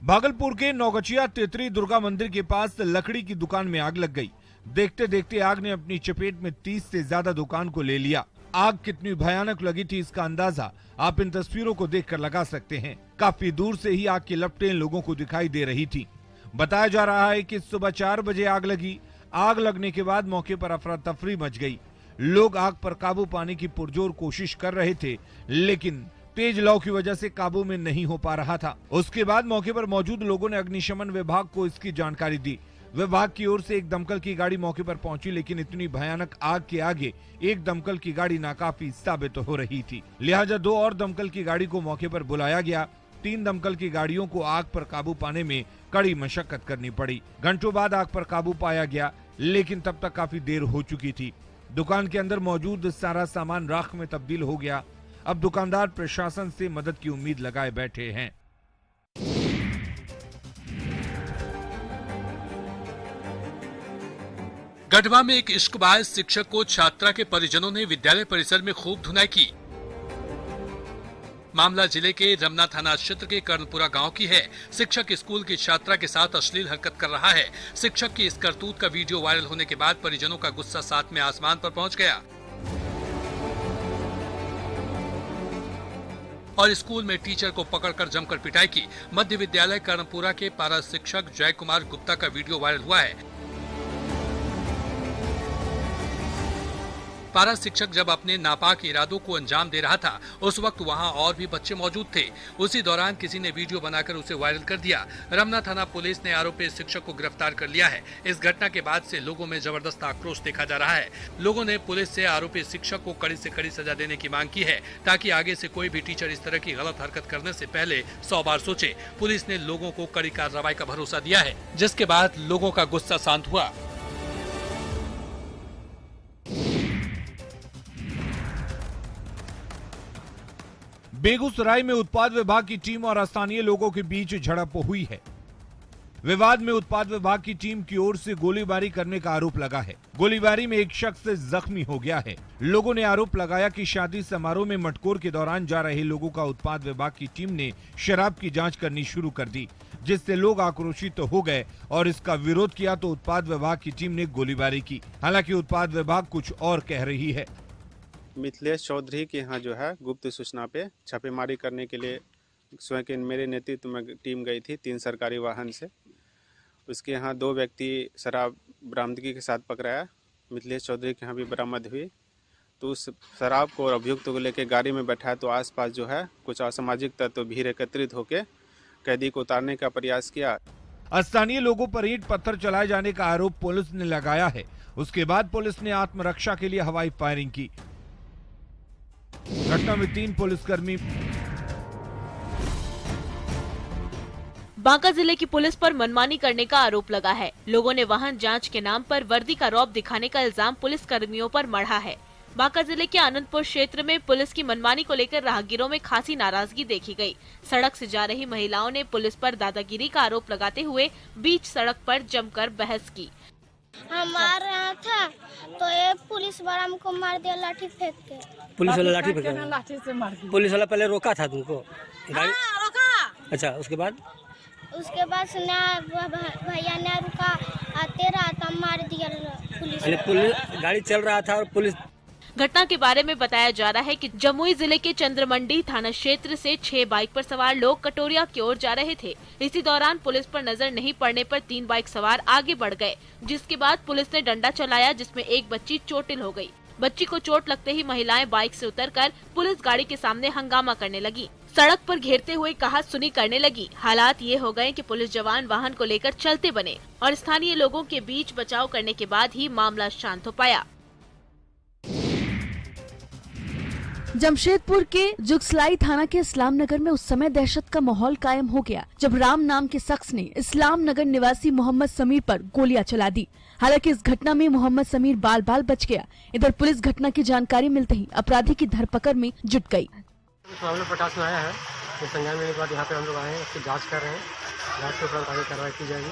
भागलपुर के नौगछिया तेतरी दुर्गा मंदिर के पास लकड़ी की दुकान में आग लग गई। देखते देखते आग ने अपनी चपेट में 30 से ज्यादा दुकान को ले लिया। आग कितनी भयानक लगी थी इसका अंदाजा आप इन तस्वीरों को देखकर लगा सकते हैं। काफी दूर से ही आग की लपटें लोगों को दिखाई दे रही थी। बताया जा रहा है कि सुबह 4 बजे आग लगी। आग लगने के बाद मौके पर अफरा तफरी मच गई। लोग आग पर काबू पाने की पुरजोर कोशिश कर रहे थे, लेकिन तेज लौ की वजह से काबू में नहीं हो पा रहा था। उसके बाद मौके पर मौजूद लोगों ने अग्निशमन विभाग को इसकी जानकारी दी। विभाग की ओर से एक दमकल की गाड़ी मौके पर पहुंची, लेकिन इतनी भयानक आग के आगे एक दमकल की गाड़ी नाकाफी साबित हो रही थी। लिहाजा 2 और दमकल की गाड़ी को मौके पर बुलाया गया। 3 दमकल की गाड़ियों को आग पर काबू पाने में कड़ी मशक्कत करनी पड़ी। घंटों बाद आग पर काबू पाया गया, लेकिन तब तक काफी देर हो चुकी थी। दुकान के अंदर मौजूद सारा सामान राख में तब्दील हो गया। अब दुकानदार प्रशासन से मदद की उम्मीद लगाए बैठे हैं। गढ़वा में एक इश्कबाज शिक्षक को छात्रा के परिजनों ने विद्यालय परिसर में खूब धुनाई की। मामला जिले के रमना थाना क्षेत्र के कर्णपुरा गांव की है। शिक्षक स्कूल की छात्रा के साथ अश्लील हरकत कर रहा है। शिक्षक की इस करतूत का वीडियो वायरल होने के बाद परिजनों का गुस्सा 7वें आसमान पर पहुंच गया और स्कूल में टीचर को पकड़कर जमकर पिटाई की। मध्य विद्यालय कर्णपुरा के पारा शिक्षक जय कुमार गुप्ता का वीडियो वायरल हुआ है। पारा शिक्षक जब अपने नापाक इरादों को अंजाम दे रहा था, उस वक्त वहां और भी बच्चे मौजूद थे। उसी दौरान किसी ने वीडियो बनाकर उसे वायरल कर दिया। रमना थाना पुलिस ने आरोपी शिक्षक को गिरफ्तार कर लिया है। इस घटना के बाद से लोगों में जबरदस्त आक्रोश देखा जा रहा है। लोगों ने पुलिस से आरोपी शिक्षक को कड़ी से कड़ी सजा देने की मांग की है, ताकि आगे से कोई भी टीचर इस तरह की गलत हरकत करने से पहले 100 बार सोचे। पुलिस ने लोगों को कड़ी कार्रवाई का भरोसा दिया है, जिसके बाद लोगों का गुस्सा शांत हुआ। बेगूसराय में उत्पाद विभाग की टीम और स्थानीय लोगों के बीच झड़प हुई है। विवाद में उत्पाद विभाग की टीम की ओर से गोलीबारी करने का आरोप लगा है। गोलीबारी में एक शख्स जख्मी हो गया है। लोगों ने आरोप लगाया कि शादी समारोह में मटकोर के दौरान जा रहे लोगों का उत्पाद विभाग की टीम ने शराब की जांच करनी शुरू कर दी, जिससे लोग आक्रोशित हो गए और इसका विरोध किया तो उत्पाद विभाग की टीम ने गोलीबारी की। हालांकि उत्पाद विभाग कुछ और कह रही है। मिथिलेश चौधरी के यहाँ जो है गुप्त सूचना पे छापेमारी करने के लिए स्वयं के मेरे नेतृत्व में टीम गई थी 3 सरकारी वाहन से। उसके यहाँ 2 व्यक्ति शराब बरामदगी के साथ पकड़ाया। मिथिलेश चौधरी के यहाँ भी बरामद हुई। तो उस शराब को और अभियुक्त को लेकर गाड़ी में बैठाया तो आसपास जो है कुछ असामाजिक तत्व भीड़ एकत्रित होकर कैदी को उतारने का प्रयास किया। स्थानीय लोगों पर ईंट पत्थर चलाए जाने का आरोप पुलिस ने लगाया है। उसके बाद पुलिस ने आत्मरक्षा के लिए हवाई फायरिंग की। घटना में 3 पुलिसकर्मी। बांका जिले की पुलिस पर मनमानी करने का आरोप लगा है। लोगों ने वाहन जांच के नाम पर वर्दी का रौब दिखाने का इल्जाम पुलिस कर्मियों पर मढ़ा है। बांका जिले के आनंदपुर क्षेत्र में पुलिस की मनमानी को लेकर राहगीरों में खासी नाराजगी देखी गई। सड़क से जा रही महिलाओं ने पुलिस पर दादागिरी का आरोप लगाते हुए बीच सड़क पर जमकर बहस की। हम आ रहा था तो ये पुलिस वाला हमको मार दिया लाठी फेंक के। पुलिस वाला लाठी फेंका? लाठी से मार दिया। पुलिस वाला पहले रोका था तुमको? रोका। अच्छा, उसके बाद भैया ने रुका, आते रहा तो मार दिया पुलिस। गाड़ी चल रहा था और पुलिस। घटना के बारे में बताया जा रहा है कि जमुई जिले के चंद्रमंडी थाना क्षेत्र से 6 बाइक पर सवार लोग कटोरिया की ओर जा रहे थे। इसी दौरान पुलिस पर नजर नहीं पड़ने पर 3 बाइक सवार आगे बढ़ गए, जिसके बाद पुलिस ने डंडा चलाया, जिसमें एक बच्ची चोटिल हो गई। बच्ची को चोट लगते ही महिलाएं बाइक से उतरकर पुलिस गाड़ी के सामने हंगामा करने लगी। सड़क पर घेरते हुए कहा सुनी करने लगी। हालात ये हो गए कि पुलिस जवान वाहन को लेकर चलते बने और स्थानीय लोगों के बीच बचाव करने के बाद ही मामला शांत हो पाया। जमशेदपुर के जुगसलाई थाना के इस्लाम नगर में उस समय दहशत का माहौल कायम हो गया जब राम नाम के शख्स ने इस्लाम नगर निवासी मोहम्मद समीर पर गोलियां चला दी। हालांकि इस घटना में मोहम्मद समीर बाल बाल बच गया। इधर पुलिस घटना की जानकारी मिलते ही अपराधी की धरपकड़ में जुट गई। मामला प्रकाश में आया है, तो संज्ञान लेने के बाद यहाँ पे हम लोग आए हैं, उसकी जाँच कर रहे हैं। जाँच के उपरांत आगे कार्रवाई की जाएगी।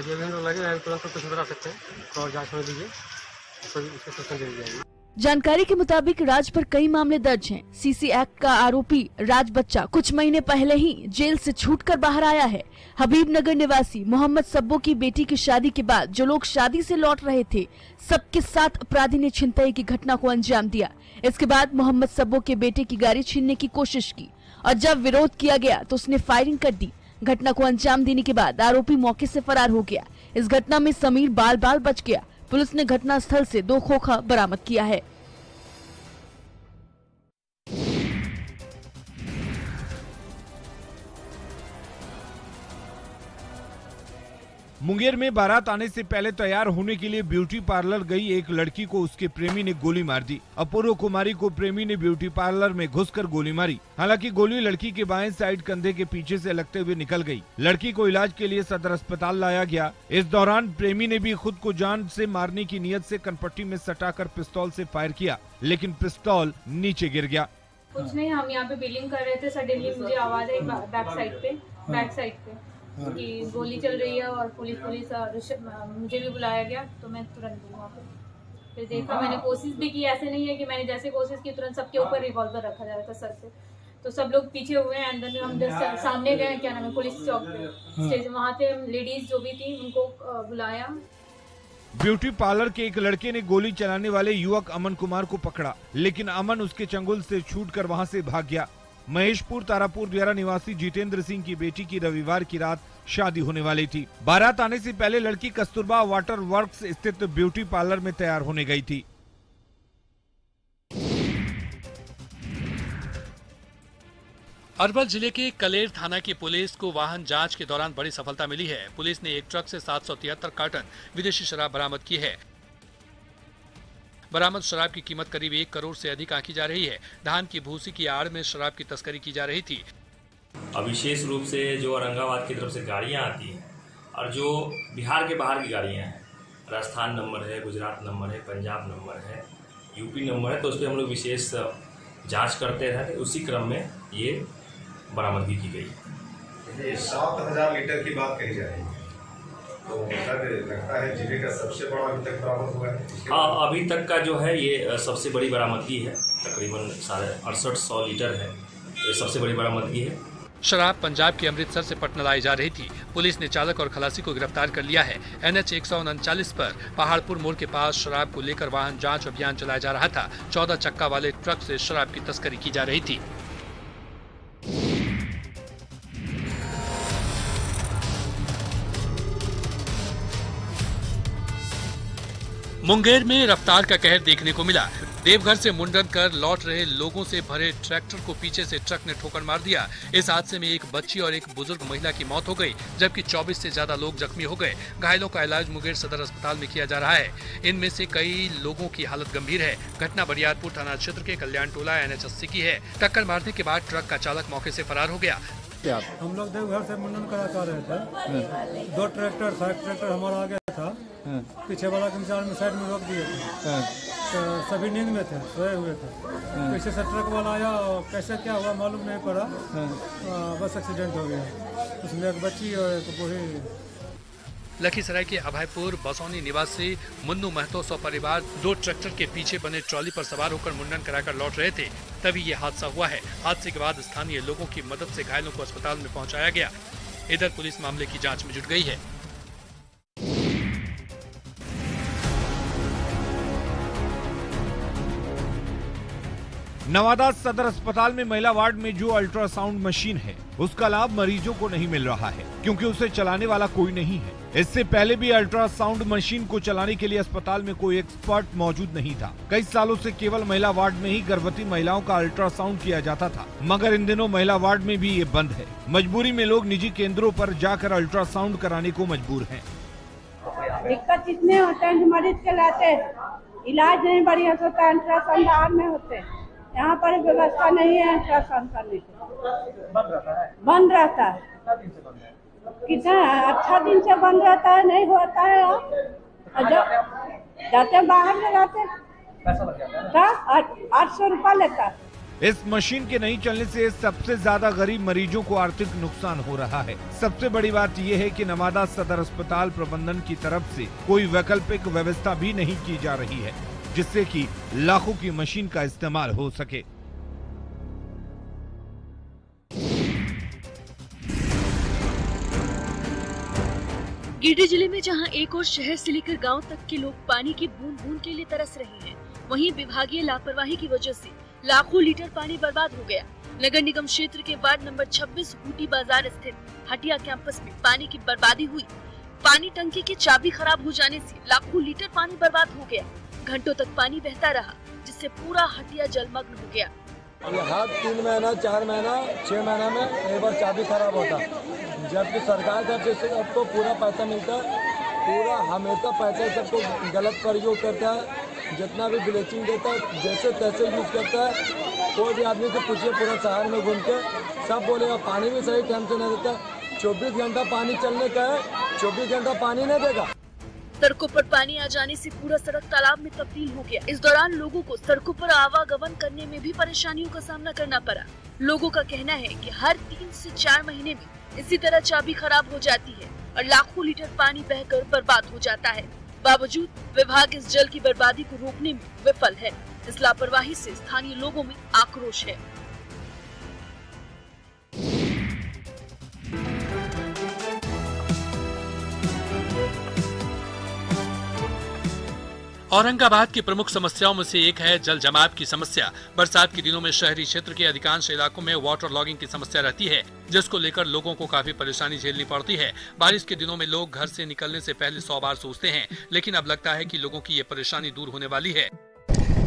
जो भी हम लोग लगे तुरंत तो कुछ बता सकते हैं और जाँच में दीजिए, उसको सूचना दे दी जाएगी। जानकारी के मुताबिक राज पर कई मामले दर्ज हैं। सीसी एक्ट का आरोपी राज बच्चा कुछ महीने पहले ही जेल से छूटकर बाहर आया है। हबीबनगर निवासी मोहम्मद सब्बो की बेटी की शादी के बाद जो लोग शादी से लौट रहे थे, सबके साथ अपराधी ने छिनतई की घटना को अंजाम दिया। इसके बाद मोहम्मद सब्बो के बेटे की गाड़ी छीनने की कोशिश की और जब विरोध किया गया तो उसने फायरिंग कर दी। घटना को अंजाम देने के बाद आरोपी मौके से फरार हो गया। इस घटना में समीर बाल बाल बच गया। पुलिस ने घटना स्थल से 2 खोखा बरामद किया है। मुंगेर में बारात आने से पहले तैयार होने के लिए ब्यूटी पार्लर गई एक लड़की को उसके प्रेमी ने गोली मार दी। अपूर्व कुमारी को प्रेमी ने ब्यूटी पार्लर में घुसकर गोली मारी। हालांकि गोली लड़की के बाएं साइड कंधे के पीछे से लगते हुए निकल गई। लड़की को इलाज के लिए सदर अस्पताल लाया गया। इस दौरान प्रेमी ने भी खुद को जान से मारने की नीयत से कनपट्टी में सटाकर पिस्तौल से फायर किया, लेकिन पिस्तौल नीचे गिर गया। कुछ नहीं, हम यहाँ पे बिलिंग कर रहे थे, सडनली मुझे आवाज आई बैक साइड पे कि गोली चल रही है और पुलिस मुझे भी बुलाया गया, तो मैं तुरंत वहाँ पे फिर देखा। मैंने कोशिश भी की, ऐसे नहीं है कि मैंने जैसे कोशिश की तुरंत सबके ऊपर रिवॉल्वर रखा जा रहा था सर से, तो सब लोग पीछे हुए हैं। अंदर में हम सामने गए, क्या नाम है, पुलिस चौक पे स्टेज, वहाँ पे लेडीज जो भी थी उनको बुलाया। ब्यूटी पार्लर के एक लड़के ने गोली चलाने वाले युवक अमन कुमार को पकड़ा, लेकिन अमन उसके चंगुल से छूटकर वहां से भाग गया। महेशपुर तारापुर दियारा निवासी जितेंद्र सिंह की बेटी की रविवार की रात शादी होने वाली थी। बारात आने से पहले लड़की कस्तूरबा वाटर वर्क्स स्थित ब्यूटी पार्लर में तैयार होने गई थी। अरवल जिले के कलेर थाना की पुलिस को वाहन जांच के दौरान बड़ी सफलता मिली है। पुलिस ने एक ट्रक से 773 कार्टन विदेशी शराब बरामद की है। बरामद शराब की कीमत करीब 1 करोड़ से अधिक आंकी जा रही है। धान की भूसी की आड़ में शराब की तस्करी की जा रही थी। विशेष रूप से जो औरंगाबाद की तरफ से गाड़ियां आती हैं और जो बिहार के बाहर की गाड़ियां हैं, राजस्थान नंबर है, गुजरात नंबर है, पंजाब नंबर है, यूपी नंबर है, तो उस पर हम लोग विशेष जांच करते रहे। उसी क्रम में ये बरामदगी की गई। 7,000 लीटर की बात कही जा रही है, तो लगता है जिले का सबसे बड़ा अभी तक बरामद हुआ है। हाँ, अभी तक का जो है ये सबसे बड़ी बरामदगी है। तकरीबन 6800 लीटर है, ये सबसे बड़ी बरामदगी है। शराब पंजाब के अमृतसर से पटना लाई जा रही थी। पुलिस ने चालक और खलासी को गिरफ्तार कर लिया है। NH 139 पर पहाड़पुर मोड़ के पास शराब को लेकर वाहन जांच अभियान चलाया जा रहा था। 14 चक्का वाले ट्रक से शराब की तस्करी की जा रही थी। मुंगेर में रफ्तार का कहर देखने को मिला। देवघर से मुंडन कर लौट रहे लोगों से भरे ट्रैक्टर को पीछे से ट्रक ने ठोकर मार दिया। इस हादसे में एक बच्ची और एक बुजुर्ग महिला की मौत हो गई, जबकि 24 से ज्यादा लोग जख्मी हो गए। घायलों का इलाज मुंगेर सदर अस्पताल में किया जा रहा है। इनमें से कई लोगों की हालत गंभीर है। घटना बरियारपुर थाना क्षेत्र के कल्याण टोला NH 80 की है। टक्कर मारने के बाद ट्रक का चालक मौके से फरार हो गया। हम लोग देवघर से मुंडन करा कर रहे थे। 2 ट्रैक्टर था, एक ट्रैक्टर हमारा आगे था, पीछे वाला के इंतजार में साइड में रोक दिए थे। तो सभी नींद में थे, सोए हुए थे। पीछे से ट्रक वाला आया और कैसे क्या हुआ मालूम नहीं पड़ा, बस एक्सीडेंट हो गया। उसमें एक बच्ची और एक बूढ़ी। लखीसराय के अभयपुर बसौनी निवासी मुन्नू महतो सपरिवार 2 ट्रैक्टर के पीछे बने ट्रॉली पर सवार होकर मुंडन कराकर लौट रहे थे, तभी ये हादसा हुआ है। हादसे के बाद स्थानीय लोगों की मदद से घायलों को अस्पताल में पहुंचाया गया। इधर पुलिस मामले की जांच में जुट गई है। नवादा सदर अस्पताल में महिला वार्ड में जो अल्ट्रासाउंड मशीन है, उसका लाभ मरीजों को नहीं मिल रहा है, क्योंकि उसे चलाने वाला कोई नहीं है। इससे पहले भी अल्ट्रासाउंड मशीन को चलाने के लिए अस्पताल में कोई एक्सपर्ट मौजूद नहीं था। कई सालों से केवल महिला वार्ड में ही गर्भवती महिलाओं का अल्ट्रासाउंड किया जाता था, मगर इन दिनों महिला वार्ड में भी ये बंद है। मजबूरी में लोग निजी केंद्रों पर जाकर अल्ट्रासाउंड कराने को मजबूर हैं। दिक्कत इतने होते हैं, मरीज के लाते इलाज नहीं बढ़िया होता, अल्ट्रासाउंड बाहर में होते, यहाँ पर व्यवस्था नहीं है अल्ट्रासाउंड करने की। बंद रहता है। कितना 8 दिन से बंद रहता है, नहीं होता है। जाते बाहर में जाते 800 रुपया लेता है। इस मशीन के नहीं चलने से सबसे ज्यादा गरीब मरीजों को आर्थिक नुकसान हो रहा है। सबसे बड़ी बात यह है कि नवादा सदर अस्पताल प्रबंधन की तरफ से कोई वैकल्पिक व्यवस्था भी नहीं की जा रही है। जिससे कि लाखों की मशीन का इस्तेमाल हो सके। गिरिडीह जिले में जहां एक और शहर से लेकर गांव तक के लोग पानी की बूंद बूंद के लिए तरस रहे हैं, वहीं विभागीय लापरवाही की वजह से लाखों लीटर पानी बर्बाद हो गया। नगर निगम क्षेत्र के वार्ड नंबर 26 बूटी बाजार स्थित हटिया कैंपस में पानी की बर्बादी हुई। पानी टंकी की चाबी खराब हो जाने से लाखों लीटर पानी बर्बाद हो गया। घंटों तक पानी बहता रहा, जिससे पूरा हटिया जलमग्न हो गया। हर 3 महीना 4 महीना 6 महीना में एक बार चाबी खराब होता, जबकि सरकार तरफ से सबको पूरा पैसा मिलता है। पूरा हमेशा पैसा सबको गलत प्रयोग करता है, जितना भी ब्लीचिंग देता है जैसे तैसे यूज करता है। कोई भी आदमी से पूछिए पूरा शहर में घूम के सब बोलेगा पानी भी सही टाइम से नहीं देता। 24 घंटा पानी चलने का है, 24 घंटा पानी नहीं देगा। सड़कों पर पानी आ जाने से पूरा सड़क तालाब में तब्दील हो गया। इस दौरान लोगों को सड़कों पर आवागमन करने में भी परेशानियों का सामना करना पड़ा। लोगों का कहना है कि हर 3 से 4 महीने में इसी तरह चाबी खराब हो जाती है और लाखों लीटर पानी बहकर बर्बाद हो जाता है। बावजूद विभाग इस जल की बर्बादी को रोकने में विफल है। इस लापरवाही से स्थानीय लोगों में आक्रोश है। औरंगाबाद की प्रमुख समस्याओं में से एक है जल जमाव की समस्या। बरसात के दिनों में शहरी क्षेत्र के अधिकांश इलाकों में वाटर लॉगिंग की समस्या रहती है, जिसको लेकर लोगों को काफी परेशानी झेलनी पड़ती है। बारिश के दिनों में लोग घर से निकलने से पहले 100 बार सोचते हैं, लेकिन अब लगता है कि लोगों की ये परेशानी दूर होने वाली है।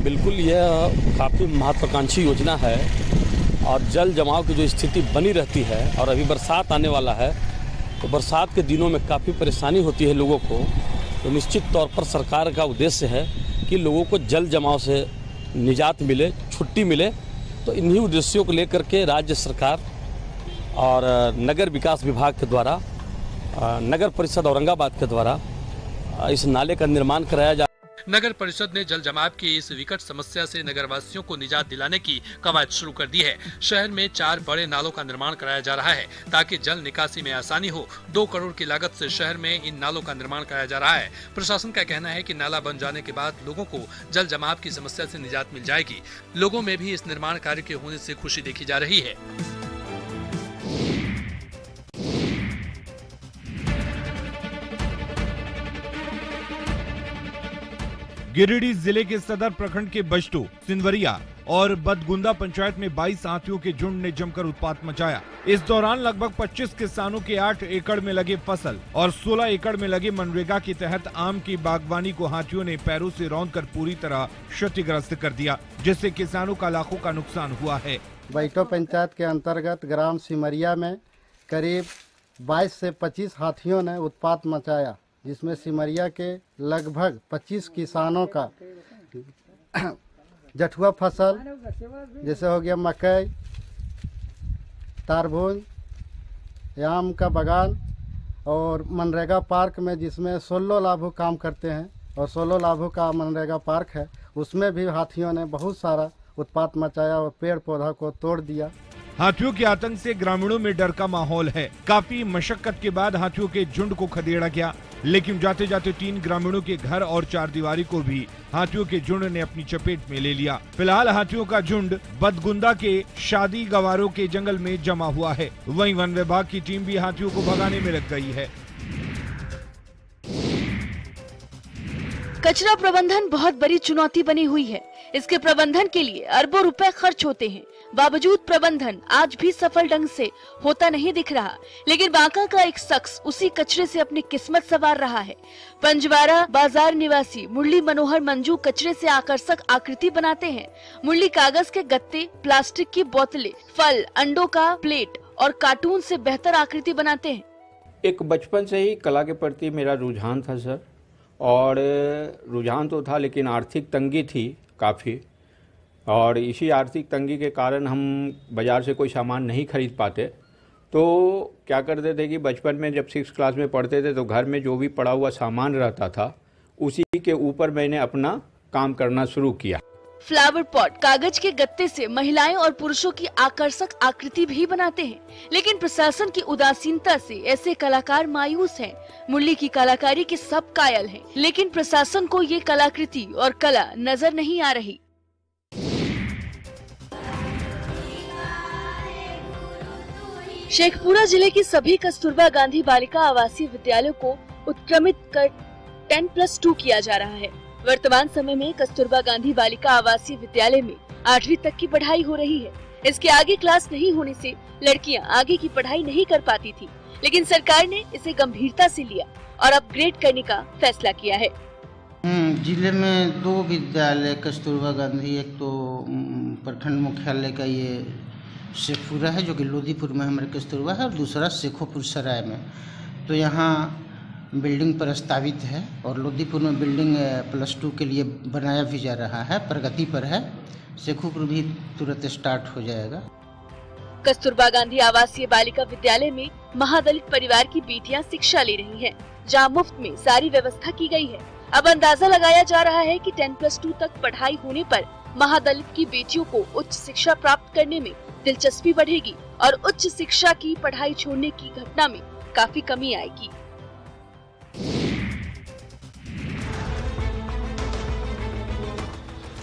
बिल्कुल, यह काफी महत्वाकांक्षी योजना है और जल जमाव की जो स्थिति बनी रहती है और अभी बरसात आने वाला है, तो बरसात के दिनों में काफी परेशानी होती है लोगों को। तो निश्चित तौर पर सरकार का उद्देश्य है कि लोगों को जल जमाव से निजात मिले, छुट्टी मिले। तो इन्हीं उद्देश्यों को लेकर के राज्य सरकार और नगर विकास विभाग के द्वारा, नगर परिषद औरंगाबाद के द्वारा इस नाले का निर्माण कराया जा। नगर परिषद ने जल जमाव की इस विकट समस्या से नगरवासियों को निजात दिलाने की कवायद शुरू कर दी है। शहर में 4 बड़े नालों का निर्माण कराया जा रहा है ताकि जल निकासी में आसानी हो। 2 करोड़ की लागत से शहर में इन नालों का निर्माण कराया जा रहा है। प्रशासन का कहना है कि नाला बन जाने के बाद लोगों को जल जमाव की समस्या से निजात मिल जाएगी। लोगों में भी इस निर्माण कार्य के होने से खुशी देखी जा रही है। गिरिडीह जिले के सदर प्रखंड के बजटो, सिंदवरिया और बदगुंदा पंचायत में 22 हाथियों के झुंड ने जमकर उत्पात मचाया। इस दौरान लगभग 25 किसानों के 8 एकड़ में लगे फसल और 16 एकड़ में लगे मनरेगा के तहत आम की बागवानी को हाथियों ने पैरों से रौंदकर पूरी तरह क्षतिग्रस्त कर दिया, जिससे किसानों का लाखों का नुकसान हुआ है। बजटो पंचायत के अंतर्गत ग्राम सिमरिया में करीब 22 से 25 हाथियों ने उत्पात मचाया, जिसमें सिमरिया के लगभग 25 किसानों का जठुआ फसल जैसे हो गया मकई, तारबूज, आम का बागान और मनरेगा पार्क में जिसमें 16 लाभुक काम करते हैं और 16 लाभुक का मनरेगा पार्क है, उसमें भी हाथियों ने बहुत सारा उत्पात मचाया और पेड़ पौधा को तोड़ दिया। हाथियों के आतंक से ग्रामीणों में डर का माहौल है। काफी मशक्कत के बाद हाथियों के झुंड को खदेड़ा गया, लेकिन जाते जाते 3 ग्रामीणों के घर और 4 दीवारी को भी हाथियों के झुंड ने अपनी चपेट में ले लिया। फिलहाल हाथियों का झुंड बदगुंदा के शादी गवारों के जंगल में जमा हुआ है। वहीं वन विभाग की टीम भी हाथियों को भगाने में लग गई है। कचरा प्रबंधन बहुत बड़ी चुनौती बनी हुई है। इसके प्रबंधन के लिए अरबों रुपए खर्च होते हैं, बावजूद प्रबंधन आज भी सफल ढंग से होता नहीं दिख रहा। लेकिन बांका का एक शख्स उसी कचरे से अपनी किस्मत संवार रहा है। पंजवारा बाजार निवासी मुरली मनोहर मंजू कचरे से आकर्षक आकृति बनाते हैं। मुरली कागज के गत्ते, प्लास्टिक की बोतलें, फल, अंडों का प्लेट और कार्टून से बेहतर आकृति बनाते हैं। एक बचपन से ही कला के प्रति मेरा रुझान था सर, और रुझान तो था लेकिन आर्थिक तंगी थी काफ़ी, और इसी आर्थिक तंगी के कारण हम बाज़ार से कोई सामान नहीं खरीद पाते। तो क्या करते थे कि बचपन में जब 6th क्लास में पढ़ते थे तो घर में जो भी पड़ा हुआ सामान रहता था उसी के ऊपर मैंने अपना काम करना शुरू किया। फ्लावर पॉट कागज के गत्ते से महिलाएं और पुरुषों की आकर्षक आकृति भी बनाते हैं, लेकिन प्रशासन की उदासीनता से ऐसे कलाकार मायूस हैं। मुरली की कलाकारी के सब कायल हैं, लेकिन प्रशासन को ये कलाकृति और कला नजर नहीं आ रही। शेखपुरा जिले की सभी कस्तूरबा गांधी बालिका आवासीय विद्यालयों को उत्क्रमित कर 10+2 किया जा रहा है। वर्तमान समय में कस्तूरबा गांधी बालिका आवासीय विद्यालय में 8वीं तक की पढ़ाई हो रही है। इसके आगे क्लास नहीं होने से लड़कियां आगे की पढ़ाई नहीं कर पाती थी, लेकिन सरकार ने इसे गंभीरता से लिया और अपग्रेड करने का फैसला किया है। जिले में 2 विद्यालय कस्तूरबा गांधी, एक तो प्रखंड मुख्यालय का ये शेखपुरा है जो कि लोदीपुर में हमारे कस्तूरबा है, और दूसरा शेखोपुर सराय में। तो यहाँ बिल्डिंग प्रस्तावित है और लोदीपुर में बिल्डिंग +2 के लिए बनाया भी जा रहा है, प्रगति पर है। शेखोपुर भी तुरंत स्टार्ट हो जाएगा। कस्तूरबा गांधी आवासीय बालिका विद्यालय में महादलित परिवार की बेटियां शिक्षा ले रही हैं, जहां मुफ्त में सारी व्यवस्था की गई है। अब अंदाजा लगाया जा रहा है कि 10+2 तक पढ़ाई होने पर महादलित की बेटियों को उच्च शिक्षा प्राप्त करने में दिलचस्पी बढ़ेगी और उच्च शिक्षा की पढ़ाई छोड़ने की घटना में काफी कमी आएगी।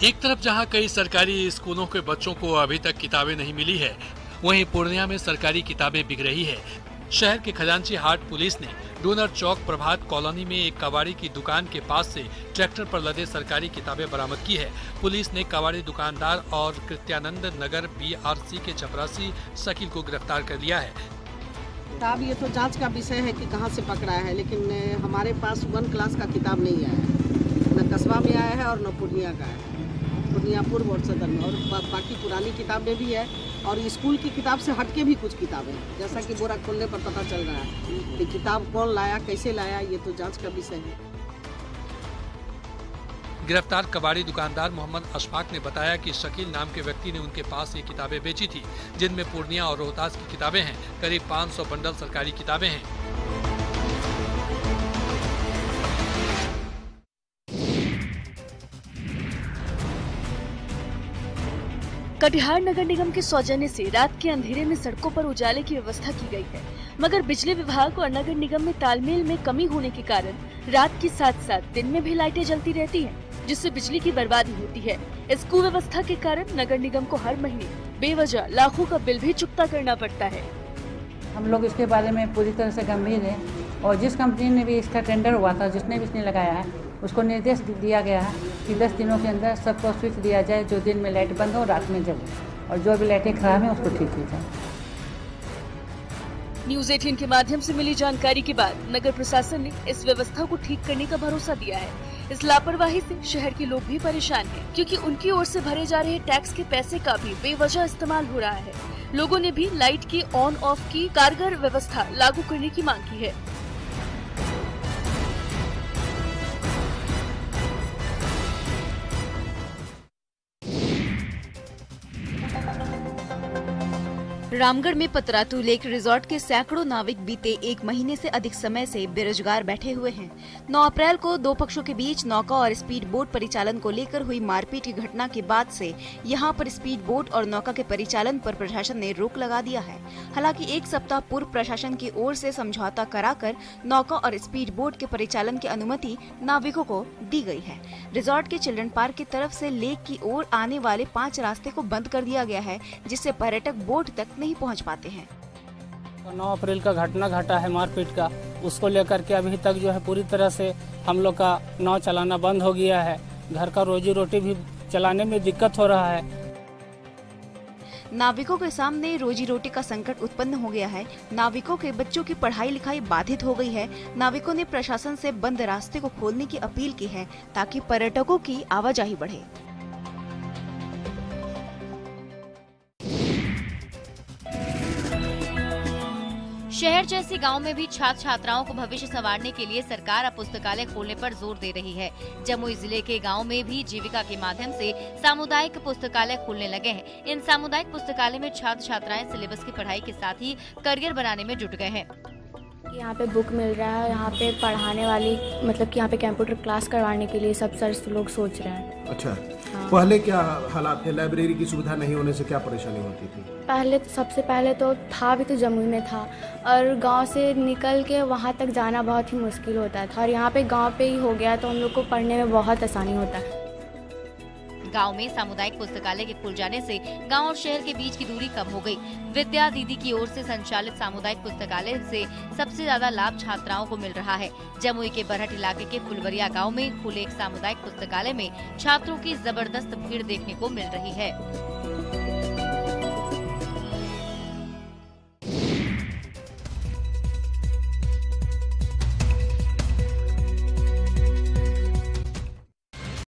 एक तरफ जहां कई सरकारी स्कूलों के बच्चों को अभी तक किताबें नहीं मिली है, वहीं पूर्णिया में सरकारी किताबें बिक रही है। शहर के खजांची हाट पुलिस ने डोनर चौक प्रभात कॉलोनी में एक कबाड़ी की दुकान के पास से ट्रैक्टर पर लदे सरकारी किताबें बरामद की है। पुलिस ने कबाड़ी दुकानदार और कृत्यानंद नगर BRC के चपरासी शकील को गिरफ्तार कर लिया है। किताब ये तो जांच का विषय है कि कहां से पकड़ा है, लेकिन हमारे पास 1 क्लास का किताब नहीं आया है, न कस्बा में आया है और न पूर्णिया का है। पूर्णिया पूर्व और सदर में, और बाकी पुरानी किताबें भी है और स्कूल की किताब से हटके भी कुछ किताबें, जैसा कि बोरा खोलने पर पता चल रहा है कि किताब कौन लाया, कैसे लाया, ये तो जांच का विषय है। गिरफ्तार कबाड़ी दुकानदार मोहम्मद अशफाक ने बताया कि शकील नाम के व्यक्ति ने उनके पास ये किताबें बेची थी, जिनमें पूर्णिया और रोहतास की किताबें हैं। करीब 500 बंडल सरकारी किताबें हैं। कटिहार नगर निगम के सौजन्य से रात के अंधेरे में सड़कों पर उजाले की व्यवस्था की गई है, मगर बिजली विभाग और नगर निगम में तालमेल में कमी होने के कारण रात के साथ साथ दिन में भी लाइटें जलती रहती हैं, जिससे बिजली की बर्बादी होती है। इस कुव्यवस्था के कारण नगर निगम को हर महीने बेवजह लाखों का बिल भी चुकता करना पड़ता है। हम लोग इसके बारे में पूरी तरह से गंभीर है और जिस कंपनी ने भी इसका टेंडर हुआ था, जिसने भी इसने लगाया है, उसको निर्देश दिया गया है कि 10 दिनों के अंदर सबको स्विच दिया जाए, जो दिन में लाइट बंद हो रात में जले, और जो भी लाइटें खराब हैं उसको ठीक की जाए। न्यूज़ 18 के माध्यम से मिली जानकारी के बाद नगर प्रशासन ने इस व्यवस्था को ठीक करने का भरोसा दिया है। इस लापरवाही से शहर के लोग भी परेशान हैं, क्योंकि उनकी ओर से भरे जा रहे टैक्स के पैसे का भी बेवजह इस्तेमाल हो रहा है। लोगों ने भी लाइट की ऑन ऑफ की कारगर व्यवस्था लागू करने की मांग की है। रामगढ़ में पतरातू लेक रिजॉर्ट के सैकड़ों नाविक बीते 1 महीने से अधिक समय से बेरोजगार बैठे हुए हैं। 9 अप्रैल को 2 पक्षों के बीच नौका और स्पीड बोट परिचालन को लेकर हुई मारपीट की घटना के बाद से यहां पर स्पीड बोट और नौका के परिचालन पर प्रशासन ने रोक लगा दिया है। हालांकि 1 सप्ताह पूर्व प्रशासन की ओर से समझौता कराकर नौका और स्पीड बोट के परिचालन की अनुमति नाविकों को दी गई है। रिजॉर्ट के चिल्ड्रन पार्क की तरफ से लेक की ओर आने वाले 5 रास्ते को बंद कर दिया गया है, जिससे पर्यटक बोट तक नहीं पहुंच पाते हैं। 9 अप्रैल का घटना घटा है मारपीट का, उसको लेकर के अभी तक जो है पूरी तरह से हम लोग का नाव चलाना बंद हो गया है। घर का रोजी रोटी भी चलाने में दिक्कत हो रहा है। नाविकों के सामने रोजी रोटी का संकट उत्पन्न हो गया है। नाविकों के बच्चों की पढ़ाई लिखाई बाधित हो गई है। नाविकों ने प्रशासन से बंद रास्ते को खोलने की अपील की है, ताकि पर्यटकों की आवाजाही बढ़े। शहर जैसे गांव में भी छात्र छात्राओं को भविष्य संवारने के लिए सरकार अब पुस्तकालय खोलने पर जोर दे रही है। जमुई जिले के गांव में भी जीविका के माध्यम से सामुदायिक पुस्तकालय खुलने लगे हैं। इन सामुदायिक पुस्तकालय में छात्र छात्राएं सिलेबस की पढ़ाई के साथ ही करियर बनाने में जुट गए हैं। यहाँ पे बुक मिल रहा है, यहाँ पे पढ़ाने वाली मतलब कि यहाँ पे कंप्यूटर क्लास करवाने के लिए सब सर लोग सोच रहे हैं। अच्छा। हाँ। पहले क्या हालात थे? लाइब्रेरी की सुविधा नहीं होने से क्या परेशानी होती थी? पहले सबसे पहले तो था भी तो जमुई में था और गांव से निकल के वहां तक जाना बहुत ही मुश्किल होता था और यहाँ पे गांव पे ही हो गया तो हम लोग को पढ़ने में बहुत आसानी होता है। गांव में सामुदायिक पुस्तकालय के खुल जाने से गांव और शहर के बीच की दूरी कम हो गई। विद्या दीदी की ओर से संचालित सामुदायिक पुस्तकालय से सबसे ज्यादा लाभ छात्राओं को मिल रहा है। जमुई के बरहट इलाके के फुलवरिया गांव में खुले एक सामुदायिक पुस्तकालय में छात्रों की जबरदस्त भीड़ देखने को मिल रही है।